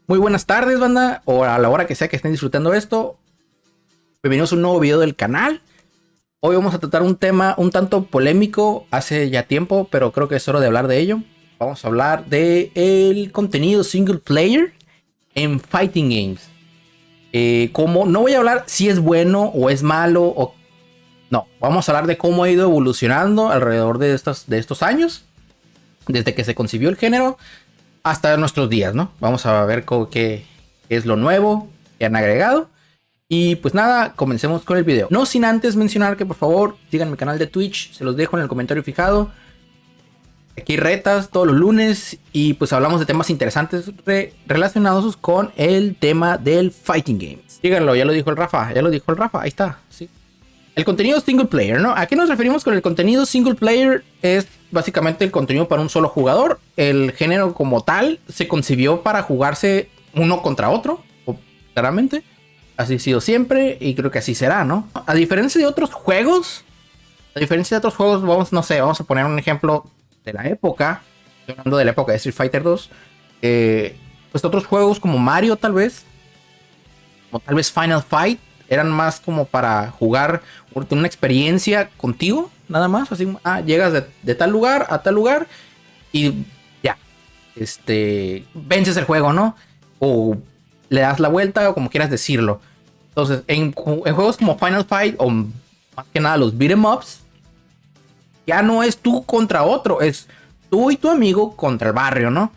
Muy buenas tardes, banda, o a la hora que sea que estén disfrutando esto. Bienvenidos a un nuevo video del canal. Hoy vamos a tratar un tema un tanto polémico hace ya tiempo, pero creo que es hora de hablar de ello. Vamos a hablar de el contenido single player en fighting games. Como no voy a hablar si es bueno o es malo o no, vamos a hablar de cómo ha ido evolucionando alrededor de estos años, desde que se concibió el género hasta nuestros días, ¿no? Vamos a ver qué es lo nuevo que han agregado. Y pues nada, comencemos con el video. No sin antes mencionar que por favor sigan mi canal de Twitch, se los dejo en el comentario fijado. Aquí hay retas todos los lunes y pues hablamos de temas interesantes relacionados con el tema del fighting games. Síganlo, ya lo dijo el Rafa, ahí está, sí. El contenido single player, ¿no? ¿A qué nos referimos con el contenido single player? Es básicamente el contenido para un solo jugador. El género como tal se concibió para jugarse uno contra otro, claramente. Así ha sido siempre y creo que así será, ¿no? A diferencia de otros juegos, vamos a poner un ejemplo de la época. Estoy hablando de la época de Street Fighter 2. Pues otros juegos como Mario tal vez Final Fight, eran más como para jugar una experiencia contigo, nada más. Así, llegas de tal lugar a tal lugar y ya, vences el juego, ¿no? O le das la vuelta, o como quieras decirlo. Entonces, en juegos como Final Fight, o más que nada los beat'em ups, ya no es tú contra otro, es tú y tu amigo contra el barrio, ¿no?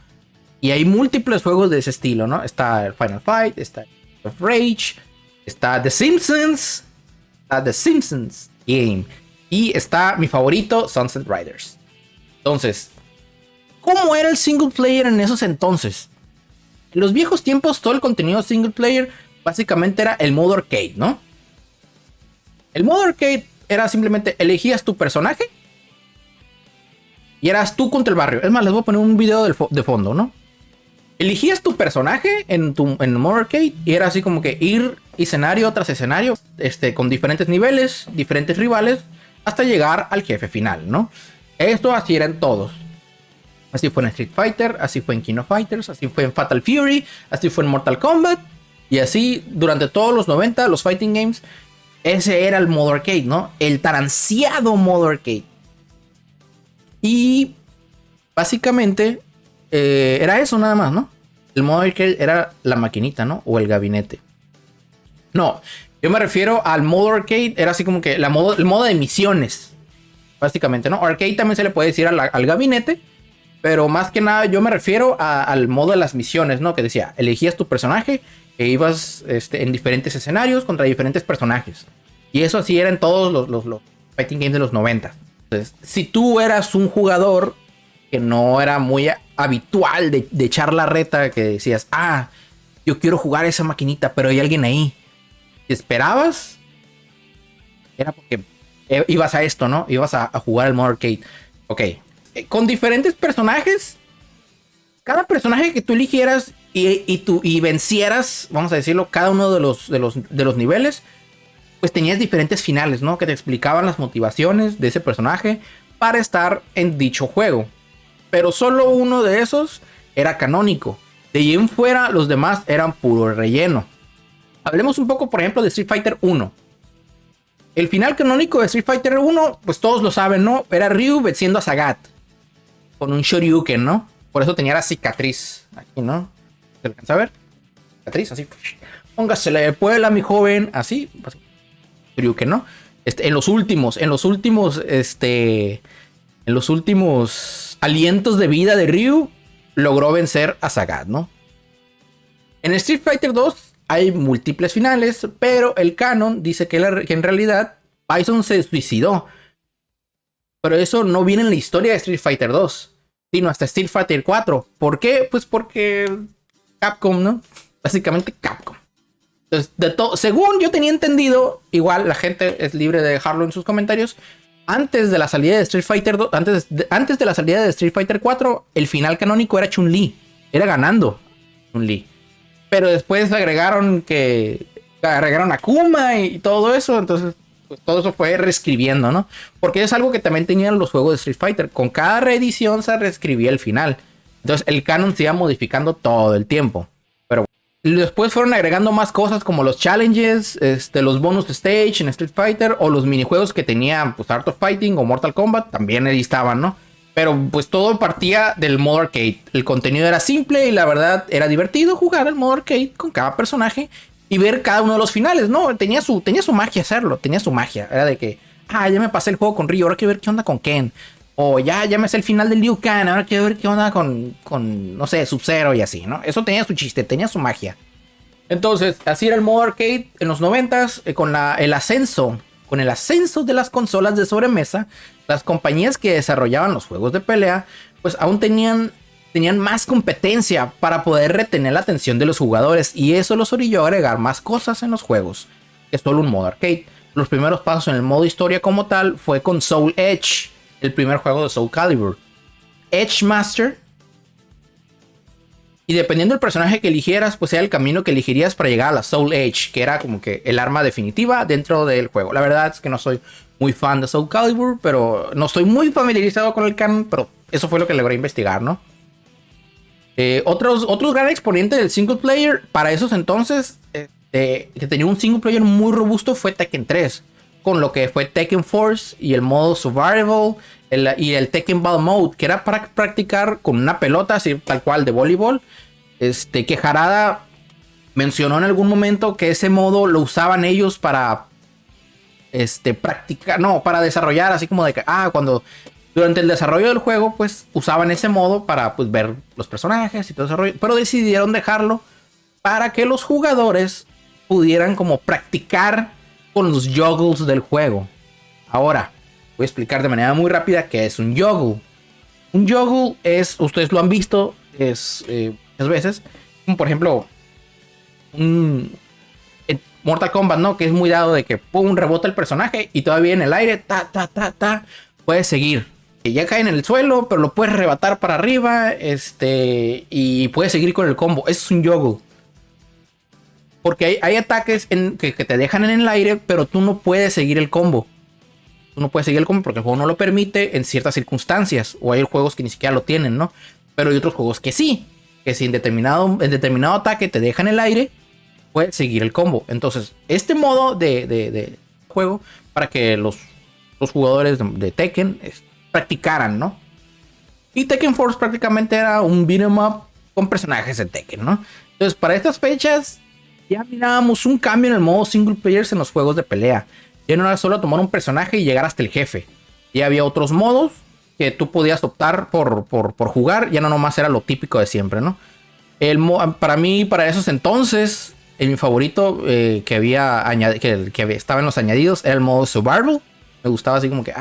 Y hay múltiples juegos de ese estilo, ¿no? Está el Final Fight, está el Rage, está The Simpsons Game, y está mi favorito, Sunset Riders. Entonces, ¿cómo era el single player en esos entonces? En los viejos tiempos, todo el contenido single player básicamente era el modo arcade, ¿no? El modo arcade era simplemente elegías tu personaje y eras tú contra el barrio. Es más, les voy a poner un video de fondo, ¿no? Elegías tu personaje en el modo arcade y era así como que ir escenario tras escenario, con diferentes niveles, diferentes rivales, hasta llegar al jefe final, ¿no? Esto así era en todos. Así fue en Street Fighter, así fue en King of Fighters, así fue en Fatal Fury, así fue en Mortal Kombat. Y así durante todos los 90, los fighting games, ese era el modo arcade, ¿no? El tan ansiado modo arcade. Y básicamente era eso nada más, ¿no? El modo arcade era la maquinita, ¿no? O el gabinete. No, yo me refiero al modo arcade, era así como que el modo de misiones, básicamente, ¿no? Arcade también se le puede decir al gabinete. Pero más que nada yo me refiero al modo de las misiones, ¿no? Que decía, elegías tu personaje e ibas en diferentes escenarios contra diferentes personajes. Y eso así era en todos los fighting games de los 90. Entonces, si tú eras un jugador que no era muy habitual de echar la reta, que decías, yo quiero jugar esa maquinita, pero hay alguien ahí. Si esperabas, era porque ibas a esto, ¿no? Ibas a jugar el modo arcade. Ok. Con diferentes personajes, cada personaje que tú eligieras y vencieras, vamos a decirlo, cada uno de los niveles, pues tenías diferentes finales, ¿no? Que te explicaban las motivaciones de ese personaje para estar en dicho juego. Pero solo uno de esos era canónico. De ahí en fuera, los demás eran puro relleno. Hablemos un poco, por ejemplo, de Street Fighter 1. El final canónico de Street Fighter 1, pues todos lo saben, ¿no? Era Ryu venciendo a Sagat con un Shoryuken, ¿no? Por eso tenía la cicatriz aquí, ¿no? ¿Se alcanza a ver? Cicatriz, así. Póngasele de Puebla, mi joven. Así. Shoryuken, ¿no? En los últimos alientos de vida de Ryu, logró vencer a Sagat, ¿no? En Street Fighter 2 hay múltiples finales, pero el canon dice que en realidad Bison se suicidó. Pero eso no viene en la historia de Street Fighter 2, sino hasta Street Fighter 4. ¿Por qué? Pues porque Capcom, ¿no? Básicamente Capcom. Entonces, según yo tenía entendido, igual la gente es libre de dejarlo en sus comentarios, antes de la salida de Street Fighter 2, antes de la salida de Street Fighter 4, el final canónico era Chun-Li. Era ganando Chun-Li. Pero después agregaron a Kuma y todo eso, entonces pues todo eso fue reescribiendo, ¿no? Porque es algo que también tenían los juegos de Street Fighter. Con cada reedición se reescribía el final. Entonces el canon se iba modificando todo el tiempo. Pero Después fueron agregando más cosas como los challenges, los bonus stage en Street Fighter o los minijuegos que tenían pues Art of Fighting o Mortal Kombat, también ahí estaban, ¿no? Pero pues todo partía del modo arcade. El contenido era simple y la verdad era divertido jugar al modo arcade con cada personaje y ver cada uno de los finales, ¿no? Tenía su magia hacerlo, tenía su magia. Era de que, ya me pasé el juego con Ryu, ahora quiero ver qué onda con Ken. O ya me sé el final del Liu Kang, ahora quiero ver qué onda con no sé, Sub-Zero y así, ¿no? Eso tenía su chiste, tenía su magia. Entonces, así era el modo arcade en los 90s, con el ascenso de las consolas de sobremesa, las compañías que desarrollaban los juegos de pelea, pues aún tenían más competencia para poder retener la atención de los jugadores, y eso los orilló a agregar más cosas en los juegos que solo un modo arcade. Los primeros pasos en el modo historia como tal fue con Soul Edge, el primer juego de Soul Calibur. Edge Master, y dependiendo del personaje que eligieras, pues era el camino que elegirías para llegar a la Soul Edge, que era como que el arma definitiva dentro del juego. La verdad es que no soy muy fan de Soul Calibur, pero no estoy muy familiarizado con el canon, pero eso fue lo que logré investigar, ¿no? Otros gran exponentes del single player para esos entonces, que tenía un single player muy robusto, fue Tekken 3, con lo que fue Tekken Force y el modo Survival y el Tekken Ball Mode, que era para practicar con una pelota así tal cual de voleibol. Que Harada mencionó en algún momento que ese modo lo usaban ellos para practicar, no, para desarrollar, así como de que cuando durante el desarrollo del juego pues usaban ese modo para pues ver los personajes y todo desarrollo, pero decidieron dejarlo para que los jugadores pudieran como practicar con los juggles del juego. Ahora voy a explicar de manera muy rápida qué es un juggle. Un juggle es, ustedes lo han visto, es muchas veces, como por ejemplo un Mortal Kombat, ¿no? Que es muy dado de que pum, rebota el personaje y todavía en el aire, puedes seguir. Que ya cae en el suelo, pero lo puedes rebatar para arriba, y puedes seguir con el combo. Eso es un juggle. Porque hay ataques que te dejan en el aire, pero tú no puedes seguir el combo. Tú no puedes seguir el combo porque el juego no lo permite en ciertas circunstancias. O hay juegos que ni siquiera lo tienen, ¿no? Pero hay otros juegos que sí. Que si en determinado ataque te dejan en el aire, puedes seguir el combo. Entonces, este modo de juego, para que los jugadores de Tekken practicaran, ¿no? Y Tekken Force prácticamente era un beat'em up con personajes de Tekken, ¿no? Entonces, para estas fechas, ya mirábamos un cambio en el modo single player en los juegos de pelea. Ya no era solo tomar un personaje y llegar hasta el jefe. Ya había otros modos que tú podías optar por jugar. Ya no nomás era lo típico de siempre, ¿no? Para mí, para esos entonces, mi favorito que había que estaba en los añadidos era el modo Survival. Me gustaba así como que,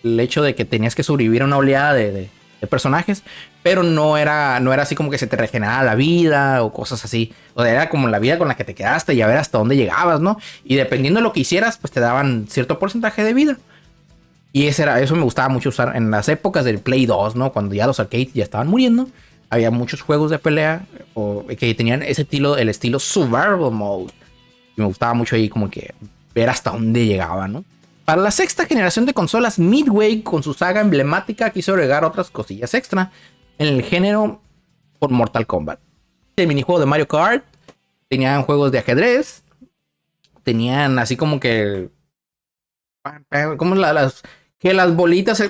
el hecho de que tenías que sobrevivir a una oleada de personajes, pero no era así como que se te regeneraba la vida o cosas así. O sea, era como la vida con la que te quedaste y a ver hasta dónde llegabas, ¿no? Y dependiendo de lo que hicieras, pues te daban cierto porcentaje de vida. Y eso me gustaba mucho usar en las épocas del Play 2, ¿no? Cuando ya los arcades ya estaban muriendo. Había muchos juegos de pelea que tenían el estilo Survival Mode. Y me gustaba mucho ahí como que ver hasta dónde llegaba, ¿no? Para la sexta generación de consolas, Midway, con su saga emblemática, quiso agregar otras cosillas extra en el género por Mortal Kombat. El minijuego de Mario Kart, tenían juegos de ajedrez, tenían así como que que las bolitas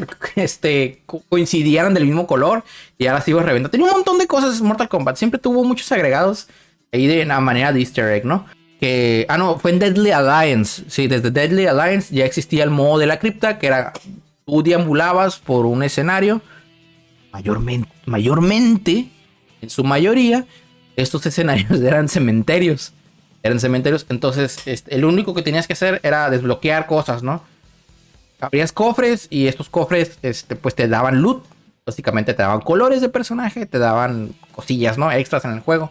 coincidieran del mismo color y ahora sí iba reventando. Tenía un montón de cosas Mortal Kombat, siempre tuvo muchos agregados ahí de una manera de easter egg, ¿no? No, fue en Deadly Alliance. Sí, desde Deadly Alliance ya existía el modo de la cripta, que era tú deambulabas por un escenario. Mayormente, en su mayoría, estos escenarios eran cementerios. Entonces, el único que tenías que hacer era desbloquear cosas, ¿no? Abrías cofres y estos cofres, pues te daban loot. Básicamente te daban colores de personaje, te daban cosillas, ¿no? Extras en el juego.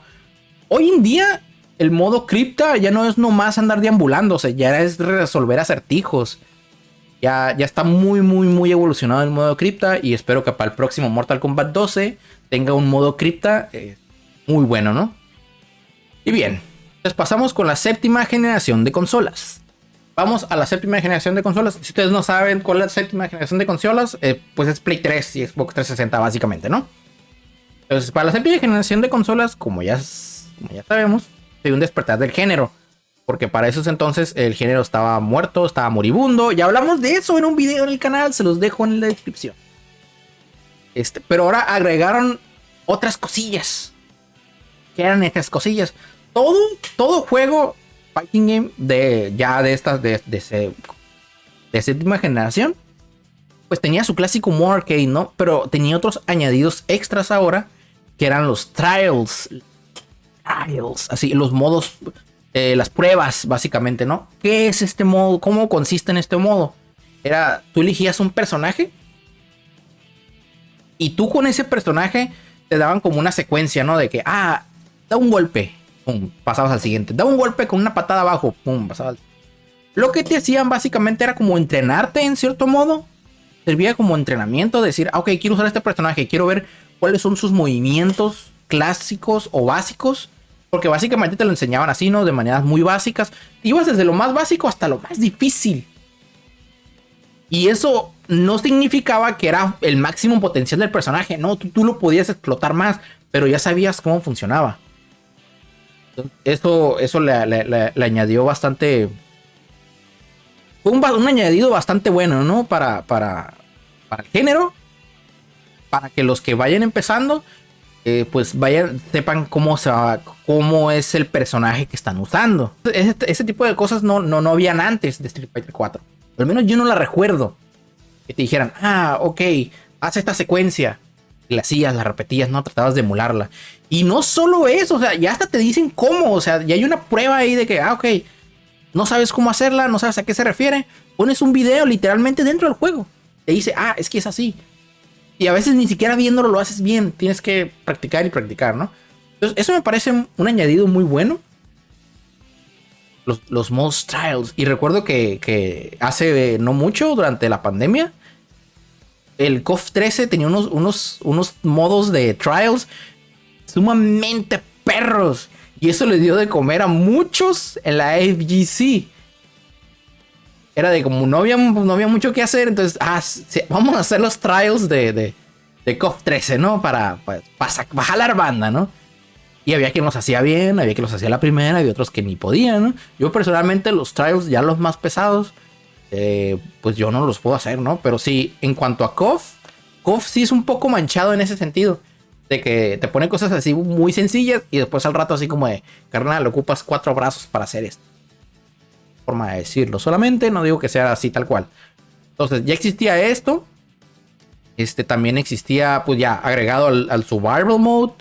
Hoy en día, el modo cripta ya no es nomás andar deambulando, o sea, ya es resolver acertijos. Ya está muy evolucionado el modo cripta y espero que para el próximo Mortal Kombat 12 tenga un modo cripta muy bueno, ¿no? Y bien, entonces pasamos con la séptima generación de consolas. Vamos a la séptima generación de consolas. Si ustedes no saben cuál es la séptima generación de consolas, pues es Play 3 y Xbox 360 básicamente, ¿no? Entonces, para la séptima generación de consolas, como ya como ya sabemos, se dio un despertar del género. Porque para esos entonces el género estaba muerto, estaba moribundo. Ya hablamos de eso en un video en el canal, se los dejo en la descripción. Pero ahora agregaron otras cosillas. ¿Qué eran estas cosillas? Todo juego fighting game de séptima generación, pues tenía su clásico modo arcade, ¿no? Pero tenía otros añadidos extras ahora, que eran los trials, así, los modos, las pruebas, básicamente, ¿no? ¿Qué es este modo? ¿Cómo consiste en este modo? Tú elegías un personaje y tú con ese personaje te daban como una secuencia, ¿no? De que, da un golpe, pum, pasabas al siguiente. Da un golpe con una patada abajo, pum, pasabas al siguiente. Lo que te hacían básicamente era como entrenarte en cierto modo. Servía como entrenamiento, decir, ok, quiero usar este personaje, quiero ver cuáles son sus movimientos clásicos o básicos. Porque básicamente te lo enseñaban así, ¿no? De maneras muy básicas. Ibas desde lo más básico hasta lo más difícil. Y eso no significaba que era el máximo potencial del personaje. No, tú lo podías explotar más, pero ya sabías cómo funcionaba. Eso le añadió bastante. Fue un añadido bastante bueno, ¿no? Para el género. Para que los que vayan empezando, pues sepan cómo es el personaje que están usando. Ese tipo de cosas no habían antes de Street Fighter 4. Al menos yo no la recuerdo. Que te dijeran, ok, haz esta secuencia. Y la hacías, la repetías, ¿no? Tratabas de emularla. Y no solo eso, o sea, ya hasta te dicen cómo. O sea, ya hay una prueba ahí de que, ok, no sabes cómo hacerla, no sabes a qué se refiere. Pones un video literalmente dentro del juego. Te dice, es que es así. Y a veces ni siquiera viéndolo lo haces bien. Tienes que practicar y practicar, ¿no? Entonces, eso me parece un añadido muy bueno. Los modos trials. Y recuerdo que hace no mucho, durante la pandemia, el KOF 13 tenía unos modos de trials sumamente perros. Y eso les dio de comer a muchos en la FGC. Era de como no había mucho que hacer. Entonces, vamos a hacer los trials de KOF 13, ¿no? Para jalar banda, ¿no? Y había quien los hacía bien, había quien los hacía la primera, y otros que ni podían, ¿no? Yo personalmente los trials, ya los más pesados, pues yo no los puedo hacer, ¿no? Pero sí, en cuanto a KOF sí es un poco manchado en ese sentido. De que te pone cosas así muy sencillas y después al rato así como de, carnal, ocupas 4 brazos para hacer esto. Forma de decirlo solamente, no digo que sea así tal cual. Entonces ya existía esto. También existía, pues ya agregado al survival mode.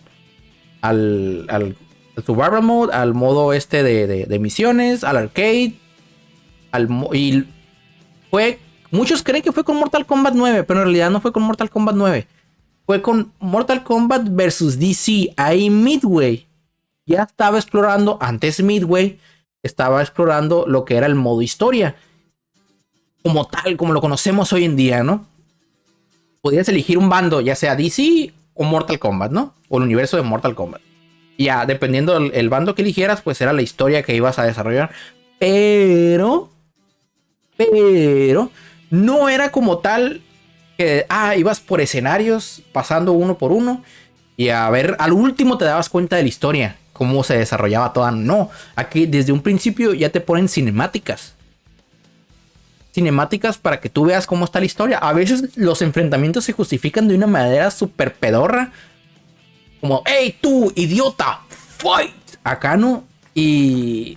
Al survival mode, al modo de misiones, al arcade. Y muchos creen que fue con Mortal Kombat 9, pero en realidad no fue con Mortal Kombat 9. Fue con Mortal Kombat vs DC. Ahí Midway ya estaba explorando, antes Midway estaba explorando lo que era el modo historia. Como tal, como lo conocemos hoy en día, ¿no? Podías elegir un bando, ya sea DC o Mortal Kombat, ¿no? O el universo de Mortal Kombat. Ya, dependiendo del bando que eligieras, pues era la historia que ibas a desarrollar. Pero no era como tal que ibas por escenarios, pasando uno por uno, y a ver, al último te dabas cuenta de la historia, cómo se desarrollaba toda. No, aquí desde un principio ya te ponen cinemáticas para que tú veas cómo está la historia. A veces los enfrentamientos se justifican de una manera súper pedorra, como, hey tú, idiota, fight. Acá no, y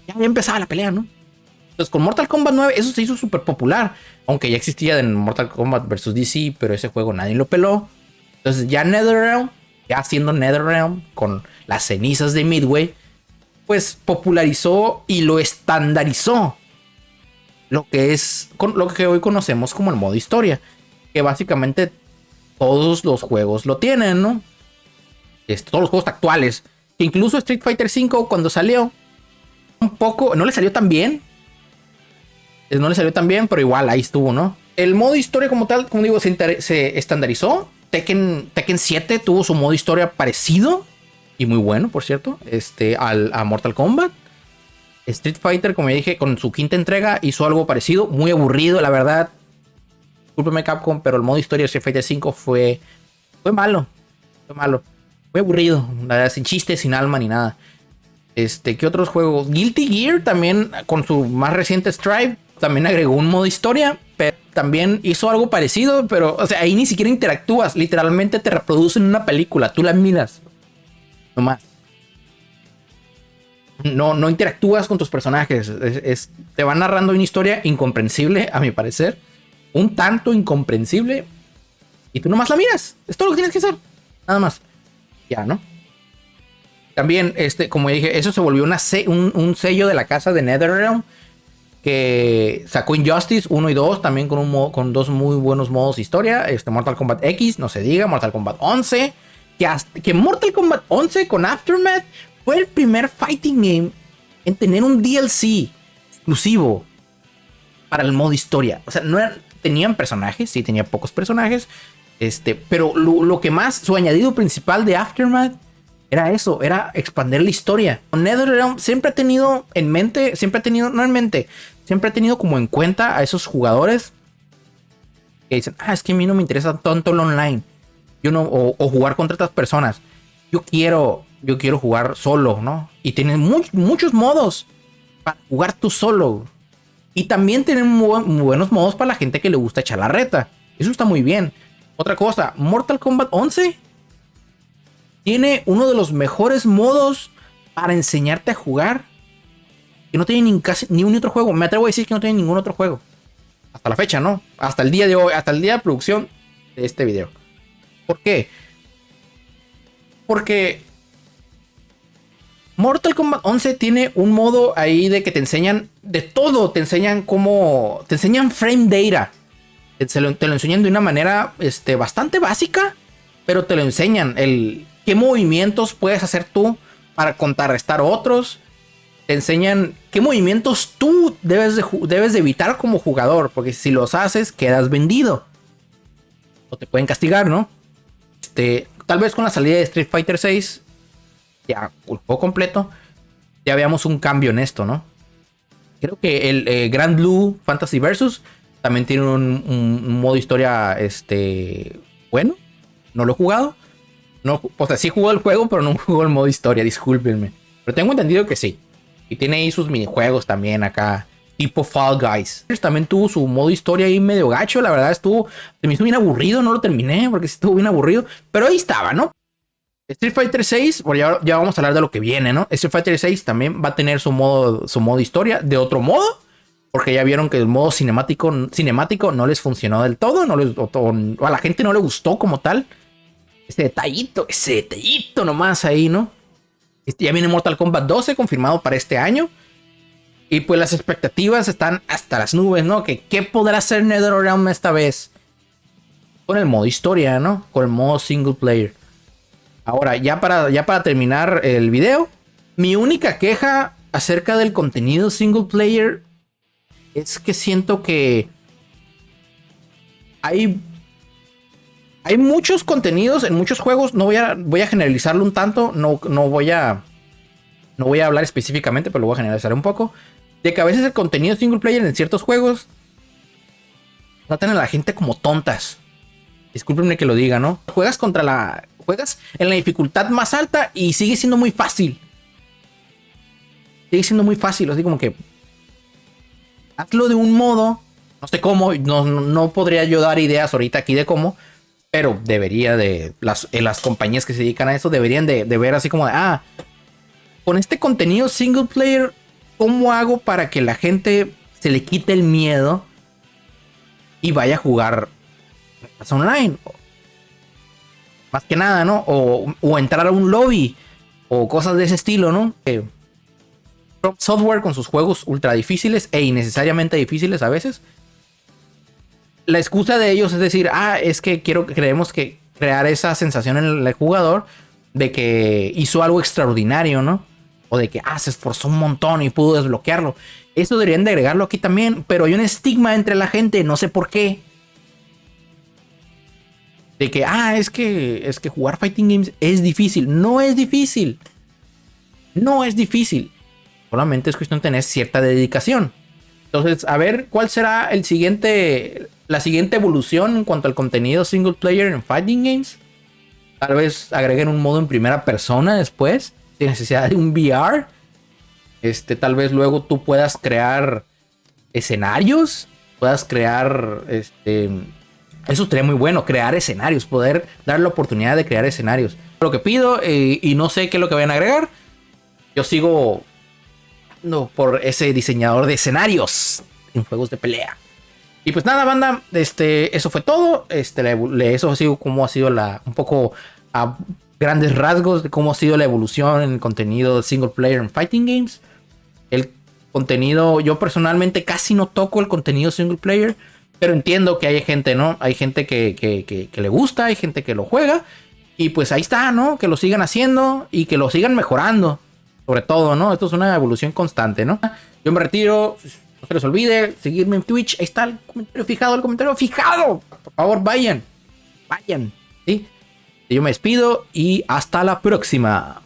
ya empezaba la pelea, ¿no? Entonces con Mortal Kombat 9 eso se hizo súper popular. Aunque ya existía en Mortal Kombat vs DC, pero ese juego nadie lo peló. Entonces ya NetherRealm, ya haciendo NetherRealm con las cenizas de Midway, pues popularizó y lo estandarizó. Lo que hoy conocemos como el modo historia. Que básicamente todos los juegos lo tienen, ¿no? Todos los juegos actuales. Que incluso Street Fighter V cuando salió, un poco, no le salió tan bien. No le salió tan bien, pero igual ahí estuvo, ¿no? El modo historia como tal, como digo, se estandarizó. Tekken 7 tuvo su modo historia parecido. Y muy bueno, por cierto. A Mortal Kombat. Street Fighter, como ya dije, con su quinta entrega hizo algo parecido. Muy aburrido, la verdad. Discúlpeme, Capcom, pero el modo historia de Street Fighter 5 fue malo. Fue malo. Muy aburrido, la verdad, sin chiste, sin alma ni nada. ¿Qué otros juegos? Guilty Gear también, con su más reciente Strive, también agregó un modo historia, pero también hizo algo parecido, pero, o sea, ahí ni siquiera interactúas, literalmente te reproducen una película, tú la miras, nomás. No interactúas con tus personajes, te van narrando una historia incomprensible, a mi parecer, un tanto incomprensible, y tú nomás la miras, es todo lo que tienes que hacer, nada más, ya, ¿no? También, como dije, eso se volvió un sello de la casa de NetherRealm, que sacó Injustice 1 y 2, también con dos muy buenos modos de historia. Mortal Kombat X, no se diga, Mortal Kombat 11, que Mortal Kombat 11 con Aftermath fue el primer fighting game en tener un DLC exclusivo para el modo historia. O sea, tenían personajes, sí, tenía pocos personajes, pero lo que más, su añadido principal de Aftermath era eso, era expandir la historia. NetherRealm siempre ha tenido en mente, siempre ha tenido como en cuenta a esos jugadores que dicen, es que a mí no me interesa tanto el online. Yo no, o jugar contra otras personas. Yo quiero jugar solo, ¿no? Y tienen muchos modos para jugar tú solo. Y también tienen muy buenos modos para la gente que le gusta echar la reta. Eso está muy bien. Otra cosa, Mortal Kombat 11 tiene uno de los mejores modos para enseñarte a jugar que no tiene casi ni un otro juego. Me atrevo a decir que no tiene ningún otro juego. Hasta la fecha, ¿no? Hasta el día de hoy, hasta el día de producción de este video. ¿Por qué? Porque Mortal Kombat 11 tiene un modo ahí de que te enseñan de todo. Te enseñan cómo... Te enseñan frame data. Te lo enseñan de una manera bastante básica, pero te lo enseñan qué movimientos puedes hacer tú para contrarrestar otros. Te enseñan qué movimientos tú debes de evitar como jugador, porque si los haces quedas vendido o te pueden castigar, ¿no? Tal vez con la salida de Street Fighter 6, ya un juego completo, ya veamos un cambio en esto, ¿no? Creo que el Grand Blue Fantasy Versus también tiene un modo historia bueno. No lo he jugado. No, o sea, sí jugó el juego, pero no jugó el modo historia, discúlpenme. Pero tengo entendido que sí. Y tiene ahí sus minijuegos también acá, tipo Fall Guys. También tuvo su modo historia ahí medio gacho, la verdad se me hizo bien aburrido, no lo terminé porque estuvo bien aburrido. Pero ahí estaba, ¿no? Street Fighter 6, bueno, ya vamos a hablar de lo que viene, ¿no? Street Fighter 6 también va a tener su modo historia de otro modo. Porque ya vieron que el modo cinemático no les funcionó del todo. O a la gente no le gustó como tal. Ese detallito nomás ahí, ¿no? Ya viene Mortal Kombat 12 confirmado para este año. Y pues las expectativas están hasta las nubes, ¿no? ¿Qué podrá hacer NetherRealm esta vez? Con el modo historia, ¿no? Con el modo single player. Ahora, ya para terminar el video, mi única queja acerca del contenido single player es que siento que hay muchos contenidos en muchos juegos. Voy a generalizarlo un tanto. No voy a hablar específicamente, pero lo voy a generalizar un poco. De que a veces el contenido single player en ciertos juegos tratan a la gente como tontas. Discúlpenme que lo diga, ¿no? Juegas en la dificultad más alta y sigue siendo muy fácil. Así como que hazlo de un modo. No sé cómo. No podría yo dar ideas ahorita aquí de cómo. Pero debería las compañías que se dedican a eso deberían de ver así como de, con este contenido single player, ¿cómo hago para que la gente se le quite el miedo y vaya a jugar online? Más que nada, ¿no? O entrar a un lobby o cosas de ese estilo, ¿no? From Software con sus juegos ultra difíciles e innecesariamente difíciles a veces. La excusa de ellos es decir, es que creemos que crear esa sensación en el jugador de que hizo algo extraordinario, ¿no? O de que se esforzó un montón y pudo desbloquearlo. Eso deberían de agregarlo aquí también, pero hay un estigma entre la gente, no sé por qué. De que, es que jugar fighting games es difícil. No es difícil. Solamente es cuestión de tener cierta dedicación. Entonces, a ver cuál será la siguiente evolución en cuanto al contenido single player en fighting games. Tal vez agreguen un modo en primera persona después, sin necesidad de un VR. Tal vez luego tú puedas crear escenarios, puedas crear, eso sería muy bueno, crear escenarios, poder dar la oportunidad de crear escenarios. Lo que pido, y no sé qué es lo que vayan a agregar, yo sigo por ese diseñador de escenarios en juegos de pelea. Y pues nada, banda, eso fue todo. Eso ha sido como ha sido un poco a grandes rasgos de cómo ha sido la evolución en el contenido de single player en fighting games. El contenido, yo personalmente casi no toco el contenido single player, pero entiendo que hay gente, ¿no? Hay gente que le gusta, hay gente que lo juega. Y pues ahí está, ¿no? Que lo sigan haciendo y que lo sigan mejorando. Sobre todo, ¿no? Esto es una evolución constante, ¿no? Yo me retiro. No se les olvide seguirme en Twitch. Ahí está el comentario fijado, Por favor, vayan. ¿Sí? Yo me despido y hasta la próxima.